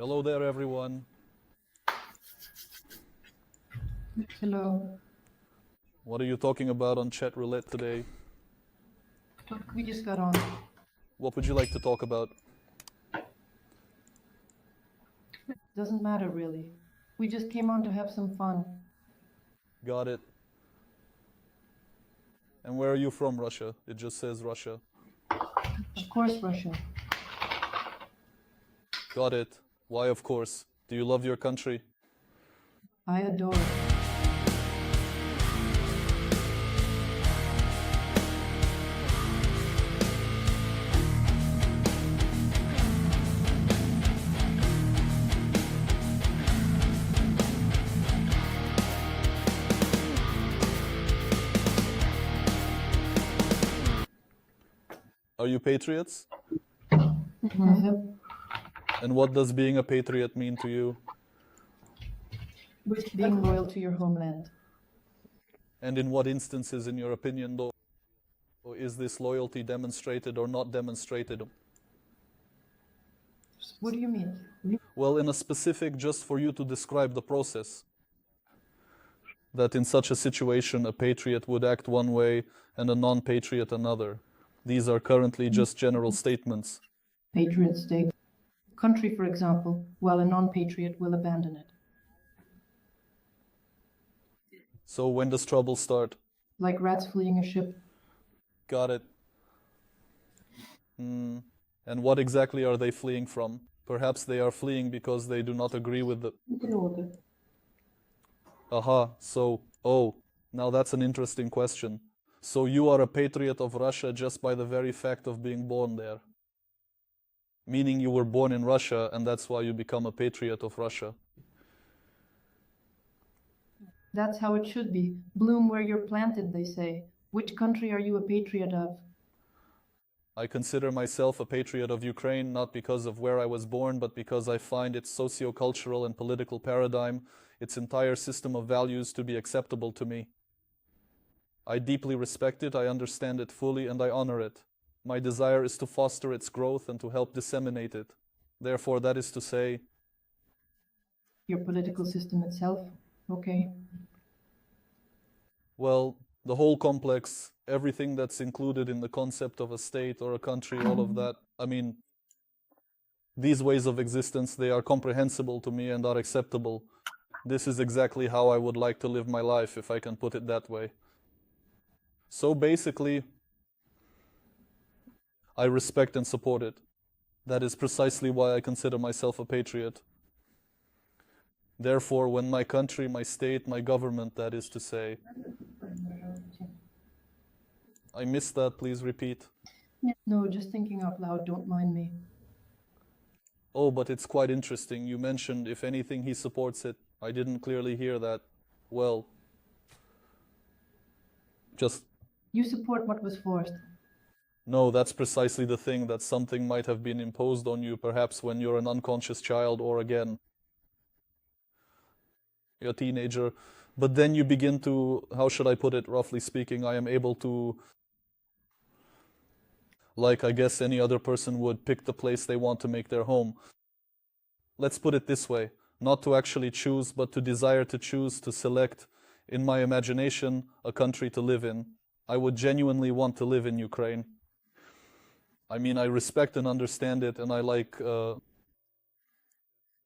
Hello there, everyone. Hello. What are you talking about on chat roulette today? We just got on. What would you like to talk about? Doesn't matter really. We just came on to have some fun. Got it. And where are you from, Russia? It just says Russia. Of course, Russia. Got it. Why, of course? Do you love your country? I adore it. Are you patriots? Mhm. And what does being a patriot mean to you? Being loyal to your homeland. And in what instances, in your opinion, though, is this loyalty demonstrated or not demonstrated? What do you mean? Well, in a specific, just for you to describe the process. That in such a situation, a patriot would act one way and a non-patriot another. These are currently just general statements. Patriot state. Country, for example, while a non-patriot will abandon it. So when does trouble start? Like rats fleeing a ship. Got it. And what exactly are they fleeing from? Perhaps they are fleeing because they do not agree with the... Aha, so, now that's an interesting question. So you are a patriot of Russia just by the very fact of being born there. Meaning you were born in Russia and that's why you become a patriot of Russia. That's how it should be. Bloom where you're planted, they say. Which country are you a patriot of? I consider myself a patriot of Ukraine not because of where I was born, but because I find its socio-cultural and political paradigm, its entire system of values to be acceptable to me. I deeply respect it, I understand it fully, and I honor it. My desire is to foster its growth and to help disseminate it. Therefore, that is to say, Your political system itself? Okay. well, the whole complex, everything that's included in the concept of a state or a country, all of that. I mean, these ways of existence, they are comprehensible to me and are acceptable. This is exactly how I would like to live my life, if I can put it that way. So basically, I respect and support it. That is precisely why I consider myself a patriot. Therefore, when my country, my state, my government, that is to say, I missed that, please repeat. No, just thinking out loud, don't mind me. Oh, but it's quite interesting. You mentioned, if anything, he supports it. I didn't clearly hear that. Well, just... You support what was forced. No, that's precisely the thing, that something might have been imposed on you, perhaps when you're an unconscious child, or again, you're a teenager. But then you begin to, how should I put it, roughly speaking, I am able to, like I guess any other person would, pick the place they want to make their home. Let's put it this way, not to actually choose, but to desire to choose, to select, in my imagination, a country to live in. I would genuinely want to live in Ukraine. I mean, I respect and understand it, and I like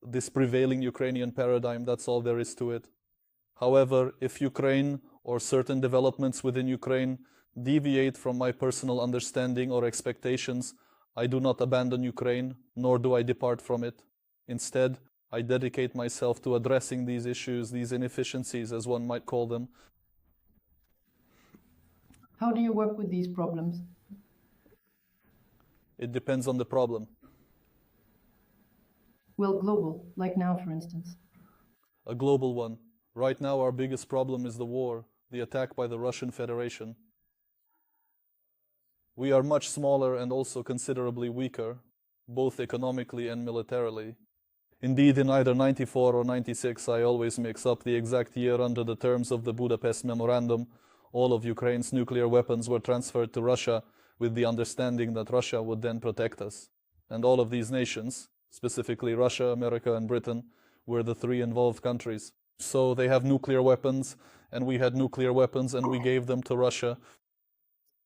this prevailing Ukrainian paradigm, that's all there is to it. However, if Ukraine or certain developments within Ukraine deviate from my personal understanding or expectations, I do not abandon Ukraine, nor do I depart from it. Instead, I dedicate myself to addressing these issues, these inefficiencies, as one might call them. How do you work with these problems? It depends on the problem. Well, global, like now, for instance. A global one. Right now, our biggest problem is the war, the attack by the Russian Federation. We are much smaller and also considerably weaker, both economically and militarily. Indeed, in either 94 or 96, I always mix up the exact year under the terms of the Budapest Memorandum, all of Ukraine's nuclear weapons were transferred to Russia with the understanding that Russia would then protect us. And all of these nations, specifically Russia, America, and Britain, were the three involved countries. So they have nuclear weapons, and we had nuclear weapons, and we gave them to Russia.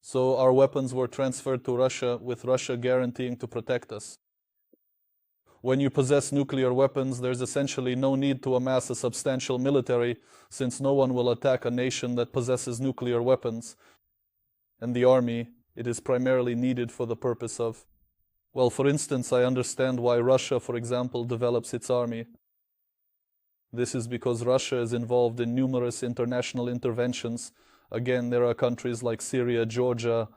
So our weapons were transferred to Russia, with Russia guaranteeing to protect us. When you possess nuclear weapons, there's essentially no need to amass a substantial military, since no one will attack a nation that possesses nuclear weapons. And the army, it is primarily needed for the purpose of, well, for instance, I understand why Russia, for example, develops its army. This is because Russia is involved in numerous international interventions. Again, there are countries like Syria, Georgia,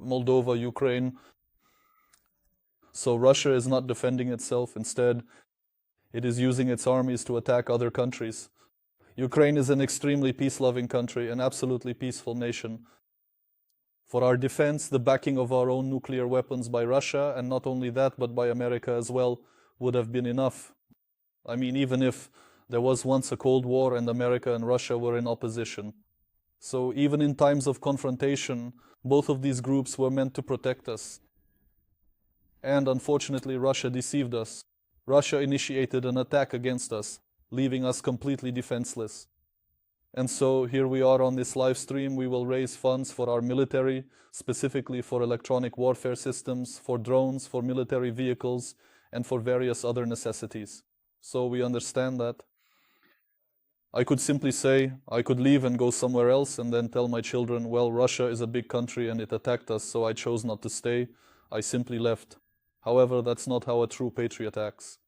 Moldova, Ukraine. So Russia is not defending itself. Instead, it is using its armies to attack other countries. Ukraine is an extremely peace-loving country, an absolutely peaceful nation. For our defense, the backing of our own nuclear weapons by Russia, and not only that, but by America as well, would have been enough. I mean, even if there was once a Cold War and America and Russia were in opposition. So even in times of confrontation, both of these groups were meant to protect us. And unfortunately, Russia deceived us. Russia initiated an attack against us, leaving us completely defenseless. And so here we are on this live stream. We will raise funds for our military, specifically for electronic warfare systems, for drones, for military vehicles, and for various other necessities. So we understand that. I could simply say, I could leave and go somewhere else and then tell my children, well, Russia is a big country and it attacked us, so I chose not to stay. I simply left. However, that's not how a true patriot acts.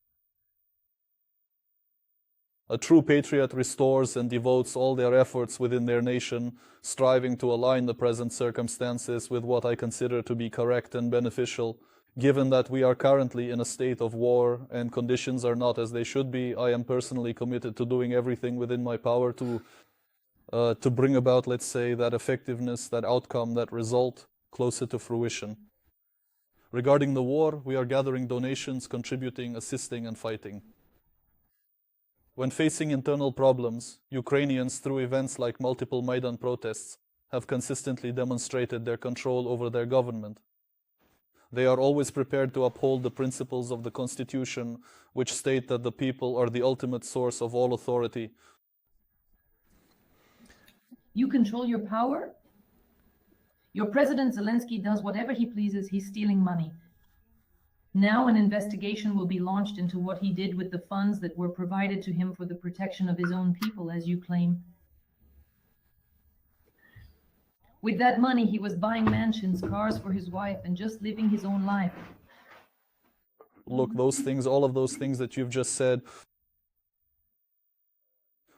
A true patriot restores and devotes all their efforts within their nation, striving to align the present circumstances with what I consider to be correct and beneficial. Given that we are currently in a state of war and conditions are not as they should be, I am personally committed to doing everything within my power to bring about, let's say, that effectiveness, that outcome, that result closer to fruition. Regarding the war, we are gathering donations, contributing, assisting, and fighting. When facing internal problems, Ukrainians, through events like multiple Maidan protests, have consistently demonstrated their control over their government. They are always prepared to uphold the principles of the Constitution, which state that the people are the ultimate source of all authority. You control your power? Your President Zelensky does whatever he pleases. He's stealing money. Now an investigation will be launched into what he did with the funds that were provided to him for the protection of his own people, as you claim. With that money, he was buying mansions, cars for his wife, and just living his own life. Look, those things, all of those things that you've just said,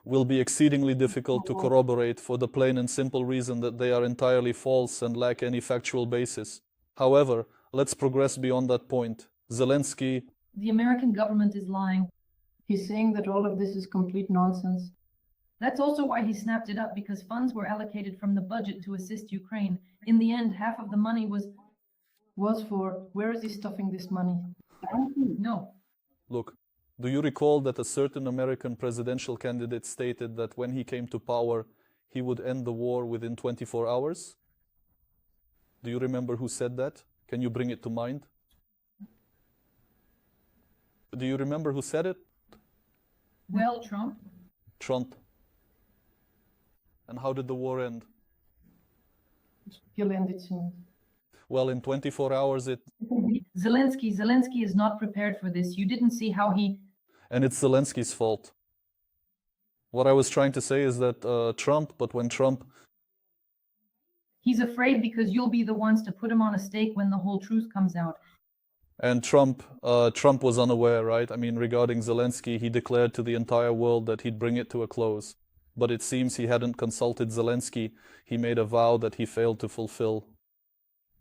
will be exceedingly difficult to corroborate for the plain and simple reason that they are entirely false and lack any factual basis. However, let's progress beyond that point. Zelensky... The American government is lying. He's saying that all of this is complete nonsense. That's also why he snapped it up, because funds were allocated from the budget to assist Ukraine. In the end, half of the money was for... Where is he stuffing this money? No. Look, do you recall that a certain American presidential candidate stated that when he came to power, he would end the war within 24 hours? Do you remember who said that? Can you bring it to mind? Do you remember who said it? Well, Trump. Trump. And how did the war end? He'll end it soon. Well, in 24 hours it... Zelensky is not prepared for this. You didn't see how he... And it's Zelensky's fault. What I was trying to say is that but when Trump... He's afraid because you'll be the ones to put him on a stake when the whole truth comes out. And Trump was unaware, right? I mean, regarding Zelensky, he declared to the entire world that he'd bring it to a close. But it seems he hadn't consulted Zelensky. He made a vow that he failed to fulfill.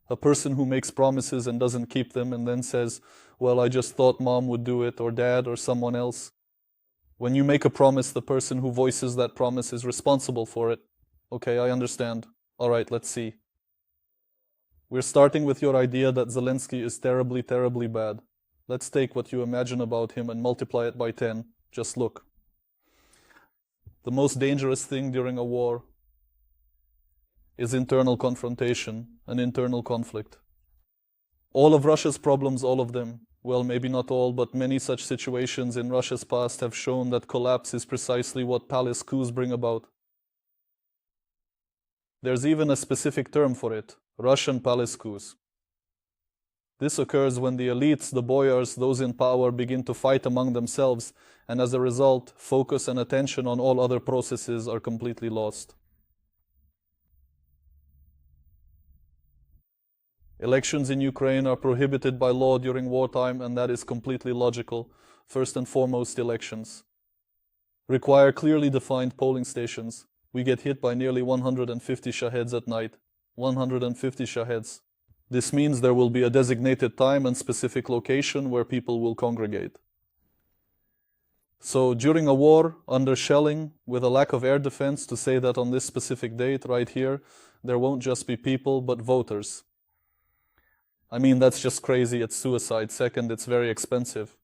A person who makes promises and doesn't keep them and then says, well, I just thought mom would do it, or dad, or someone else. When you make a promise, the person who voices that promise is responsible for it. Okay, I understand. All right, let's see. We're starting with your idea that Zelensky is terribly, terribly bad. Let's take what you imagine about him and multiply it by 10. Just look. The most dangerous thing during a war is internal confrontation, an internal conflict. All of Russia's problems, all of them, well, maybe not all, but many such situations in Russia's past have shown that collapse is precisely what palace coups bring about. There's even a specific term for it, Russian palace coups. This occurs when the elites, the boyars, those in power begin to fight among themselves, and as a result, focus and attention on all other processes are completely lost. Elections in Ukraine are prohibited by law during wartime, and that is completely logical. First and foremost, elections require clearly defined polling stations. We get hit by nearly 150 shaheds at night. 150 shaheds. This means there will be a designated time and specific location where people will congregate. So during a war, under shelling, with a lack of air defense, to say that on this specific date, right here, there won't just be people, but voters. I mean, that's just crazy, it's suicide. Second, it's very expensive.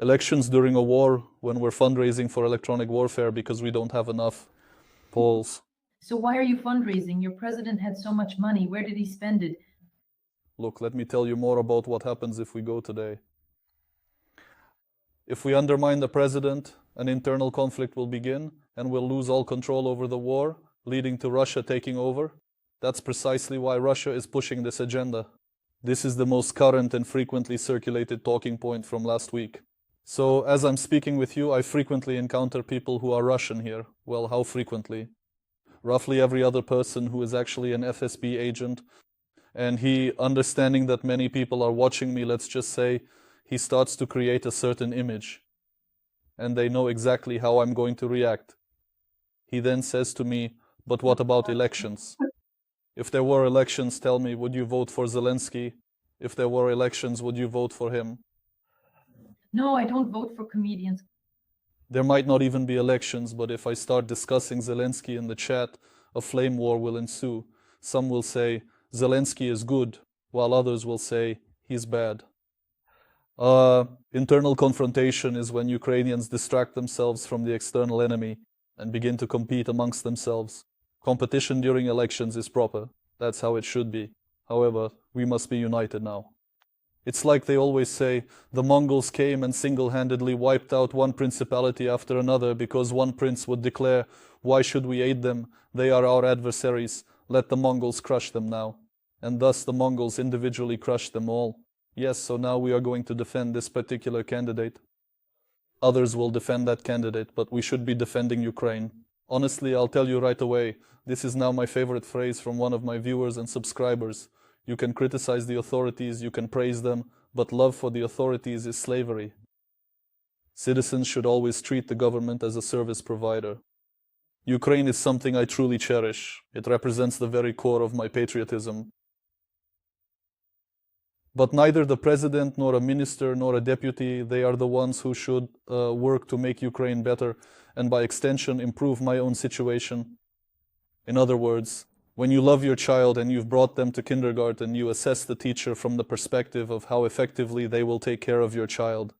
Elections during a war, when we're fundraising for electronic warfare because we don't have enough polls. So why are you fundraising? Your president had so much money. Where did he spend it? Look, let me tell you more about what happens if we go today. If we undermine the president, an internal conflict will begin and we'll lose all control over the war, leading to Russia taking over. That's precisely why Russia is pushing this agenda. This is the most current and frequently circulated talking point from last week. So, as I'm speaking with you, I frequently encounter people who are Russian here. Well, how frequently? Roughly every other person who is actually an FSB agent. And he, understanding that many people are watching me, let's just say, he starts to create a certain image. And they know exactly how I'm going to react. He then says to me, but what about elections? If there were elections, tell me, would you vote for Zelensky? If there were elections, would you vote for him? No, I don't vote for comedians. There might not even be elections, but if I start discussing Zelensky in the chat, a flame war will ensue. Some will say, Zelensky is good, while others will say, he's bad. Internal confrontation is when Ukrainians distract themselves from the external enemy and begin to compete amongst themselves. Competition during elections is proper. That's how it should be. However, we must be united now. It's like they always say, the Mongols came and single-handedly wiped out one principality after another because one prince would declare, why should we aid them? They are our adversaries. Let the Mongols crush them now. And thus the Mongols individually crushed them all. Yes, so now we are going to defend this particular candidate. Others will defend that candidate, but we should be defending Ukraine. Honestly, I'll tell you right away, this is now my favorite phrase from one of my viewers and subscribers. You can criticize the authorities, you can praise them, but love for the authorities is slavery. Citizens should always treat the government as a service provider. Ukraine is something I truly cherish. It represents the very core of my patriotism. But neither the president, nor a minister, nor a deputy, they are the ones who should work to make Ukraine better and by extension improve my own situation. In other words, when you love your child and you've brought them to kindergarten, you assess the teacher from the perspective of how effectively they will take care of your child.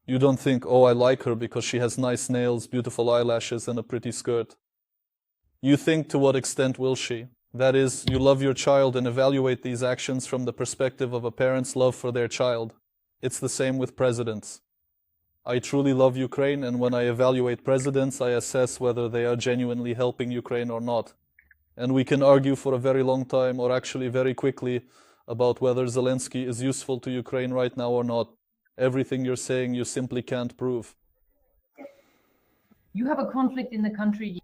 You don't think, oh, I like her because she has nice nails, beautiful eyelashes, and a pretty skirt. You think, to what extent will she? That is, you love your child and evaluate these actions from the perspective of a parent's love for their child. It's the same with presidents. I truly love Ukraine, and when I evaluate presidents, I assess whether they are genuinely helping Ukraine or not. And we can argue for a very long time, or actually very quickly, about whether Zelensky is useful to Ukraine right now or not. Everything you're saying, you simply can't prove. You have a conflict in the country.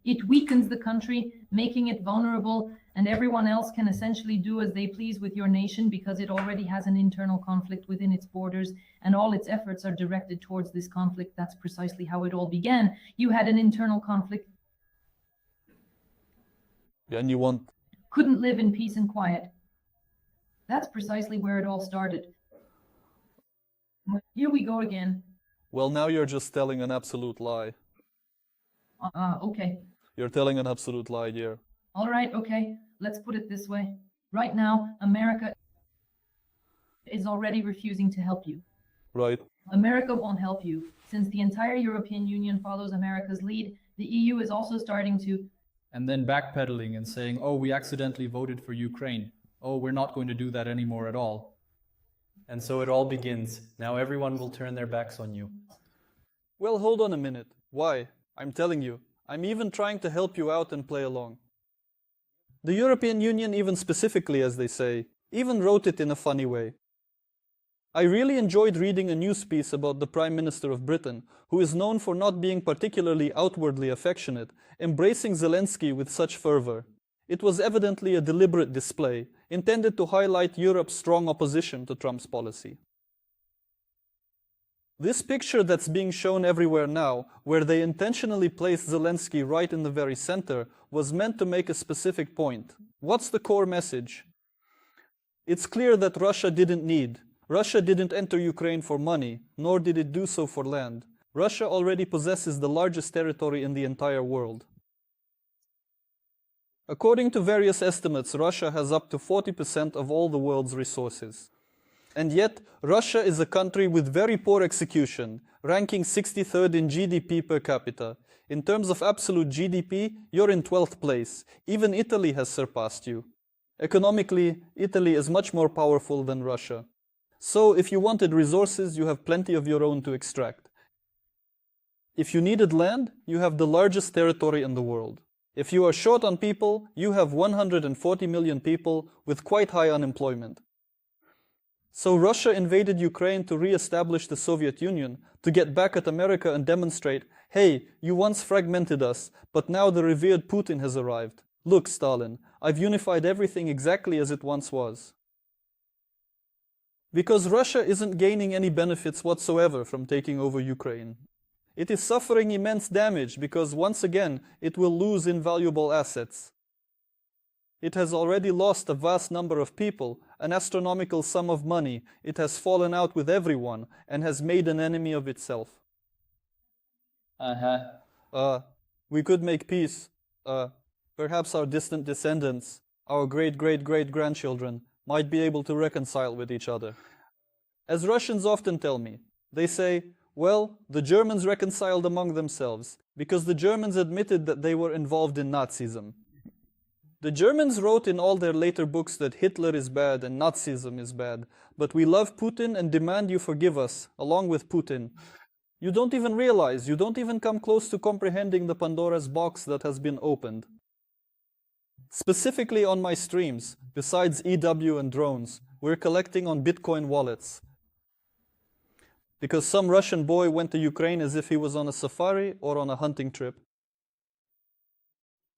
It weakens the country, making it vulnerable, and everyone else can essentially do as they please with your nation because it already has an internal conflict within its borders, and all its efforts are directed towards this conflict. That's precisely how it all began. You had an internal conflict. And you couldn't live in peace and quiet. That's precisely where it all started. Here we go again. Well, now you're just telling an absolute lie. Okay. You're telling an absolute lie here. All right, okay. Let's put it this way. Right now, America is already refusing to help you. Right. America won't help you. Since the entire European Union follows America's lead, The EU is also starting to, and then backpedaling and saying, oh, we accidentally voted for Ukraine. Oh, we're not going to do that anymore at all. And so it all begins. Now everyone will turn their backs on you. Well, hold on a minute. Why? I'm telling you. I'm even trying to help you out and play along. The European Union, even specifically, as they say, even wrote it in a funny way. I really enjoyed reading a news piece about the Prime Minister of Britain, who is known for not being particularly outwardly affectionate, embracing Zelensky with such fervor. It was evidently a deliberate display, intended to highlight Europe's strong opposition to Trump's policy. This picture that's being shown everywhere now, where they intentionally placed Zelensky right in the very center, was meant to make a specific point. What's the core message? It's clear that Russia didn't enter Ukraine for money, nor did it do so for land. Russia already possesses the largest territory in the entire world. According to various estimates, Russia has up to 40% of all the world's resources. And yet, Russia is a country with very poor execution, ranking 63rd in GDP per capita. In terms of absolute GDP, you're in 12th place. Even Italy has surpassed you. Economically, Italy is much more powerful than Russia. So, if you wanted resources, you have plenty of your own to extract. If you needed land, you have the largest territory in the world. If you are short on people, you have 140 million people with quite high unemployment. So Russia invaded Ukraine to re-establish the Soviet Union, to get back at America and demonstrate, hey, you once fragmented us, but now the revered Putin has arrived. Look, Stalin, I've unified everything exactly as it once was. Because Russia isn't gaining any benefits whatsoever from taking over Ukraine. It is suffering immense damage because once again it will lose invaluable assets. It has already lost a vast number of people, an astronomical sum of money. It has fallen out with everyone and has made an enemy of itself. We could make peace. Perhaps our distant descendants, our great-great-great-grandchildren, might be able to reconcile with each other. As Russians often tell me, they say, well, the Germans reconciled among themselves because the Germans admitted that they were involved in Nazism. The Germans wrote in all their later books that Hitler is bad and Nazism is bad, but we love Putin and demand you forgive us, along with Putin. You don't even realize, you don't even come close to comprehending the Pandora's box that has been opened. Specifically on my streams, besides EW and drones, we're collecting on Bitcoin wallets. Because some Russian boy went to Ukraine as if he was on a safari or on a hunting trip.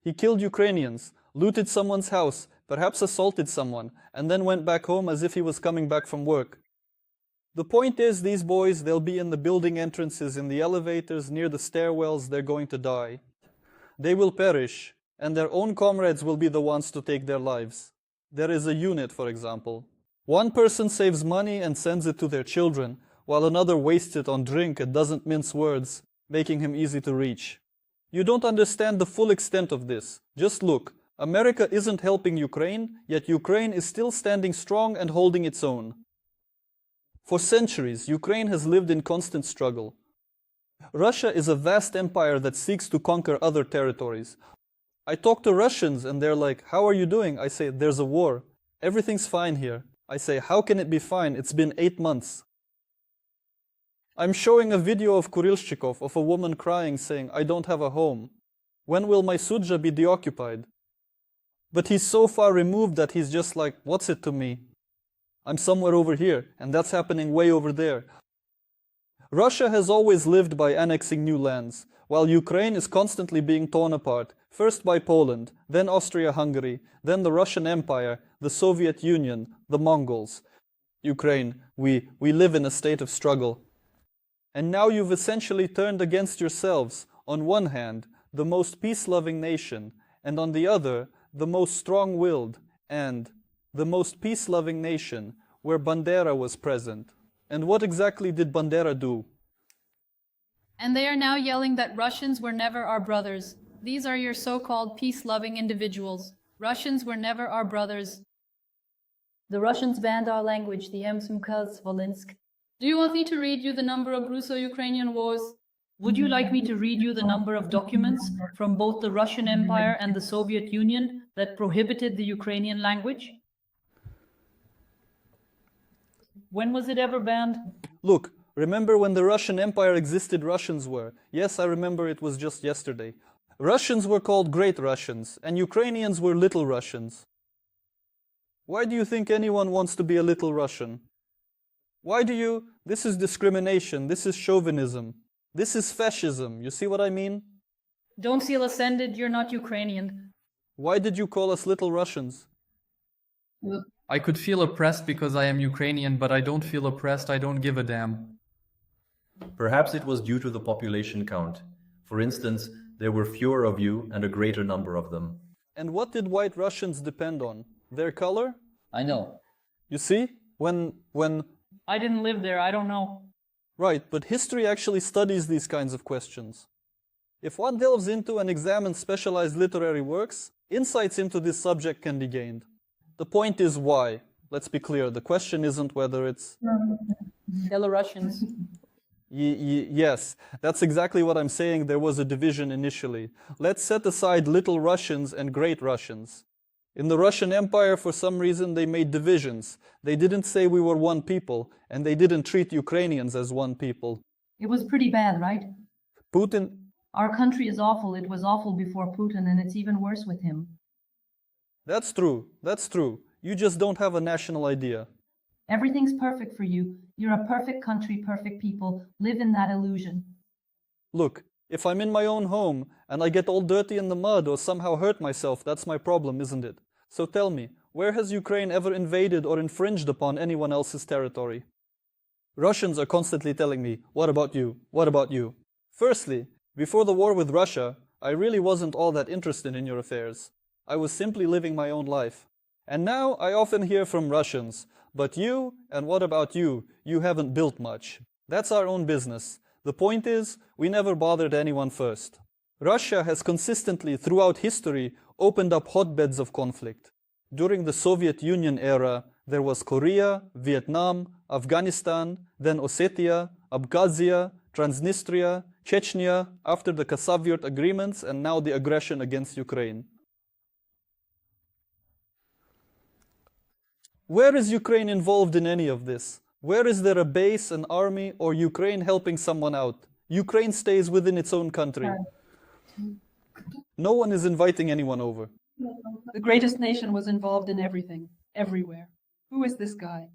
He killed Ukrainians, looted someone's house, perhaps assaulted someone, and then went back home as if he was coming back from work. The point is, these boys, they'll be in the building entrances, in the elevators, near the stairwells, they're going to die. They will perish, and their own comrades will be the ones to take their lives. There is a unit, for example. One person saves money and sends it to their children, while another wastes it on drink and doesn't mince words, making him easy to reach. You don't understand the full extent of this. Just look. America isn't helping Ukraine, yet Ukraine is still standing strong and holding its own. For centuries, Ukraine has lived in constant struggle. Russia is a vast empire that seeks to conquer other territories. I talk to Russians and they're like, how are you doing? I say, there's a war. Everything's fine here. I say, how can it be fine? It's been 8 months. I'm showing a video of Kurilshchikov, of a woman crying, saying, I don't have a home. When will my Sudzha be deoccupied? But he's so far removed that he's just like, what's it to me? I'm somewhere over here, and that's happening way over there. Russia has always lived by annexing new lands, while Ukraine is constantly being torn apart, first by Poland, then Austria-Hungary, then the Russian Empire, the Soviet Union, the Mongols. Ukraine, we live in a state of struggle. And now you've essentially turned against yourselves, on one hand, the most peace-loving nation, and on the other, the most strong-willed, and the most peace-loving nation, where Bandera was present. And what exactly did Bandera do? And they are now yelling that Russians were never our brothers. These are your so-called peace-loving individuals. Russians were never our brothers. The Russians banned our language, the Emsumkaz Volinsk. Do you want me to read you the number of Russo-Ukrainian wars? Would you like me to read you the number of documents from both the Russian Empire and the Soviet Union that prohibited the Ukrainian language? When was it ever banned? Look, remember when the Russian Empire existed, Russians were. Yes, I remember, it was just yesterday. Russians were called Great Russians, and Ukrainians were Little Russians. Why do you think anyone wants to be a Little Russian? Why do you? This is discrimination, this is chauvinism, this is fascism, you see what I mean? Don't feel offended, you're not Ukrainian. Why did you call us Little Russians? I could feel oppressed because I am Ukrainian, but I don't feel oppressed, I don't give a damn. Perhaps it was due to the population count. For instance, there were fewer of you and a greater number of them. And what did white Russians depend on? Their color? I know. You see? When I didn't live there, I don't know. Right, but history actually studies these kinds of questions. If one delves into and examines specialized literary works, insights into this subject can be gained. The point is why. Let's be clear, the question isn't whether it's... Belarusians. Yes, that's exactly what I'm saying. There was a division initially. Let's set aside Little Russians and Great Russians. In the Russian Empire, for some reason, they made divisions. They didn't say we were one people, and they didn't treat Ukrainians as one people. It was pretty bad, right? Putin... Our country is awful. It was awful before Putin, and it's even worse with him. That's true. That's true. You just don't have a national idea. Everything's perfect for you. You're a perfect country, perfect people. Live in that illusion. Look, if I'm in my own home and I get all dirty in the mud or somehow hurt myself, that's my problem, isn't it? So tell me, where has Ukraine ever invaded or infringed upon anyone else's territory? Russians are constantly telling me, what about you? What about you? Firstly, before the war with Russia, I really wasn't all that interested in your affairs. I was simply living my own life. And now I often hear from Russians, but you, and what about you? You haven't built much. That's our own business. The point is, we never bothered anyone first. Russia has consistently, throughout history, opened up hotbeds of conflict. During the Soviet Union era, there was Korea, Vietnam, Afghanistan, then Ossetia, Abkhazia, Transnistria, Chechnya, after the Khasavyurt agreements, and now the aggression against Ukraine. Where is Ukraine involved in any of this? Where is there a base, an army, or Ukraine helping someone out? Ukraine stays within its own country. No one is inviting anyone over. The greatest nation was involved in everything, everywhere. Who is this guy?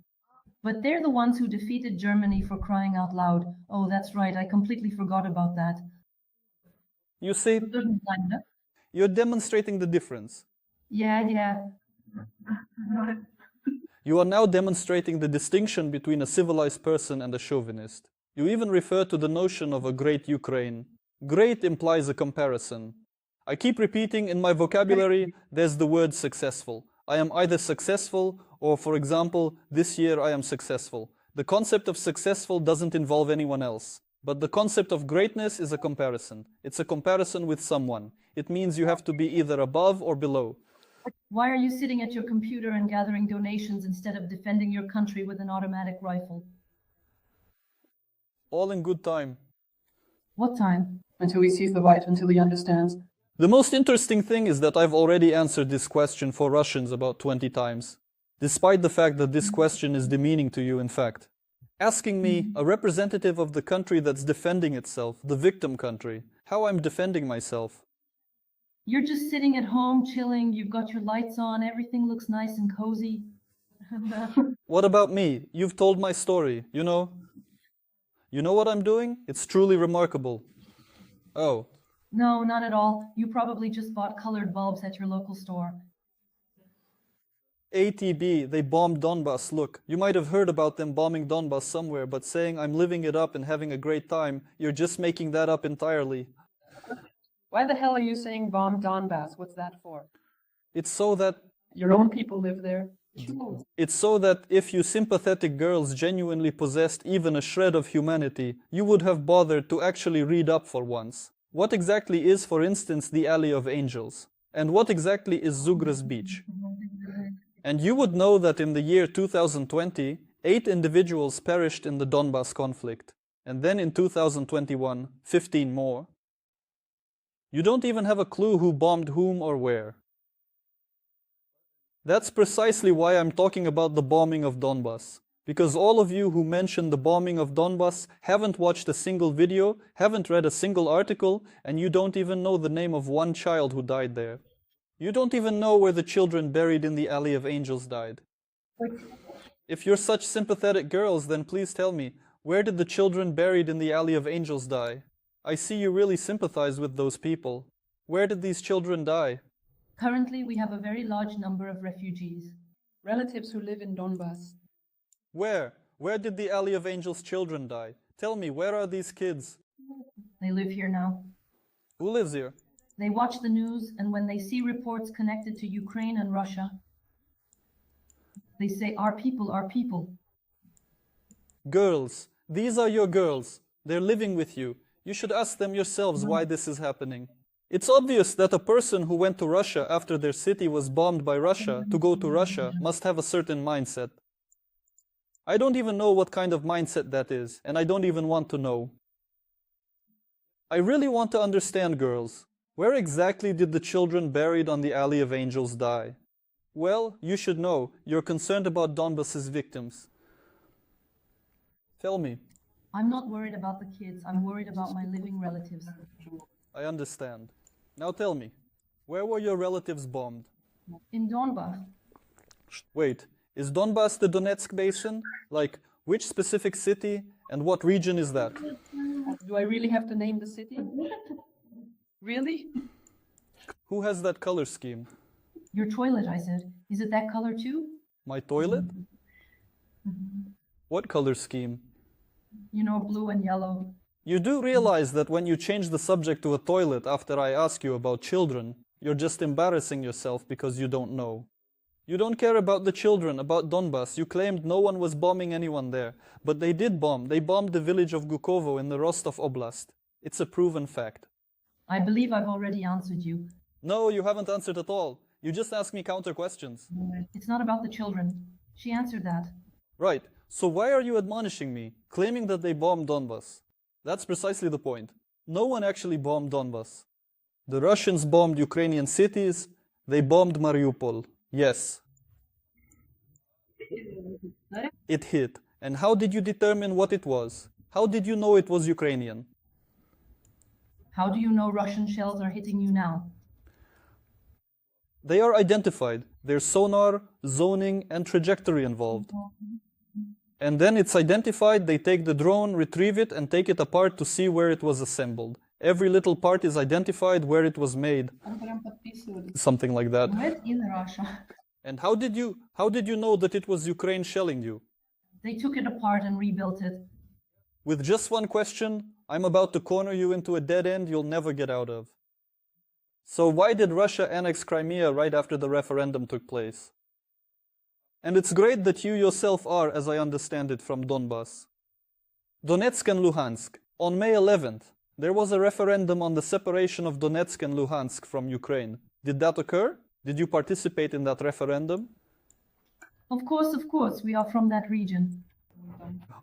But they're the ones who defeated Germany, for crying out loud. Oh, that's right, I completely forgot about that. You see, you're demonstrating the difference. Yeah. You are now demonstrating the distinction between a civilized person and a chauvinist. You even refer to the notion of a great Ukraine. Great implies a comparison. I keep repeating in my vocabulary, there's the word successful. I am either successful or, for example, this year I am successful. The concept of successful doesn't involve anyone else. But the concept of greatness is a comparison. It's a comparison with someone. It means you have to be either above or below. Why are you sitting at your computer and gathering donations instead of defending your country with an automatic rifle? All in good time. What time? Until he sees the light, until he understands. The most interesting thing is that I've already answered this question for Russians about 20 times, despite the fact that this question is demeaning to you, in fact. Asking me, a representative of the country that's defending itself, the victim country, how I'm defending myself. You're just sitting at home, chilling, you've got your lights on, everything looks nice and cozy. What about me? You've told my story, you know? You know what I'm doing? It's truly remarkable. Oh. No, not at all. You probably just bought colored bulbs at your local store. ATB, they bombed Donbass. Look, you might have heard about them bombing Donbass somewhere, but saying I'm living it up and having a great time, you're just making that up entirely. Why the hell are you saying bomb Donbass? What's that for? It's so that... Your own people live there. It's so that if you sympathetic girls genuinely possessed even a shred of humanity, you would have bothered to actually read up for once. What exactly is, for instance, the Alley of Angels? And what exactly is Zugra's Beach? And you would know that in the year 2020, 8 individuals perished in the Donbass conflict. And then in 2021, 15 more. You don't even have a clue who bombed whom or where. That's precisely why I'm talking about the bombing of Donbas. Because all of you who mentioned the bombing of Donbas haven't watched a single video, haven't read a single article, and you don't even know the name of one child who died there. You don't even know where the children buried in the Alley of Angels died. If you're such sympathetic girls, then please tell me, where did the children buried in the Alley of Angels die? I see you really sympathize with those people. Where did these children die? Currently, we have a very large number of refugees. Relatives who live in Donbas. Where? Where did the Alley of Angels children die? Tell me, where are these kids? They live here now. Who lives here? They watch the news, and when they see reports connected to Ukraine and Russia, they say, our people, our people. Girls. These are your girls. They're living with you. You should ask them yourselves why this is happening. It's obvious that a person who went to Russia after their city was bombed by Russia to go to Russia must have a certain mindset. I don't even know what kind of mindset that is, and I don't even want to know. I really want to understand, girls. Where exactly did the children buried on the Alley of Angels die? Well, you should know. You're concerned about Donbas's victims. Tell me. I'm not worried about the kids. I'm worried about my living relatives. I understand. Now tell me, where were your relatives bombed? In Donbas. Wait, is Donbas the Donetsk basin? Like, which specific city and what region is that? Do I really have to name the city? Really? Who has that color scheme? Your toilet, I said. Is it that color too? My toilet? What color scheme? You know, blue and yellow. You do realize that when you change the subject to a toilet after I ask you about children, you're just embarrassing yourself because you don't know. You don't care about the children, about Donbas. You claimed no one was bombing anyone there. But they did bomb. They bombed the village of Gukovo in the Rostov Oblast. It's a proven fact. I believe I've already answered you. No, you haven't answered at all. You just asked me counter questions. It's not about the children. She answered that. Right. So why are you admonishing me, claiming that they bombed Donbas? That's precisely the point. No one actually bombed Donbas. The Russians bombed Ukrainian cities. They bombed Mariupol. Yes. It hit. And how did you determine what it was? How did you know it was Ukrainian? How do you know Russian shells are hitting you now? They are identified. There's sonar, zoning, and trajectory involved. And then it's identified, they take the drone, retrieve it, and take it apart to see where it was assembled. Every little part is identified where it was made. Something like that. In Russia. And how did you know that it was Ukraine shelling you? They took it apart and rebuilt it. With just one question, I'm about to corner you into a dead end you'll never get out of. So why did Russia annex Crimea right after the referendum took place? And it's great that you yourself are, as I understand it, from Donbas. Donetsk and Luhansk. On May 11th, there was a referendum on the separation of Donetsk and Luhansk from Ukraine. Did that occur? Did you participate in that referendum? Of course, we are from that region.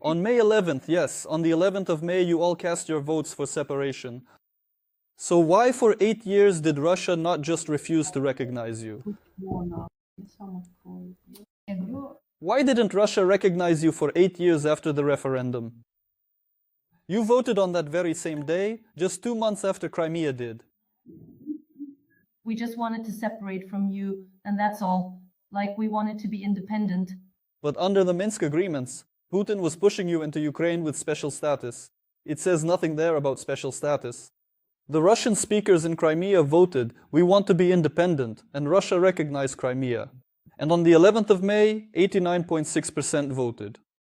On May 11th, yes, on the 11th of May, you all cast your votes for separation. So why for 8 years did Russia not just refuse to recognize you? Why didn't Russia recognize you for 8 years after the referendum? You voted on that very same day, just 2 months after Crimea did. We just wanted to separate from you, and that's all. Like we wanted to be independent. But under the Minsk agreements, Putin was pushing you into Ukraine with special status. It says nothing there about special status. The Russian speakers in Crimea voted, we want to be independent, and Russia recognized Crimea. And on the 11th of May, 89.6% voted.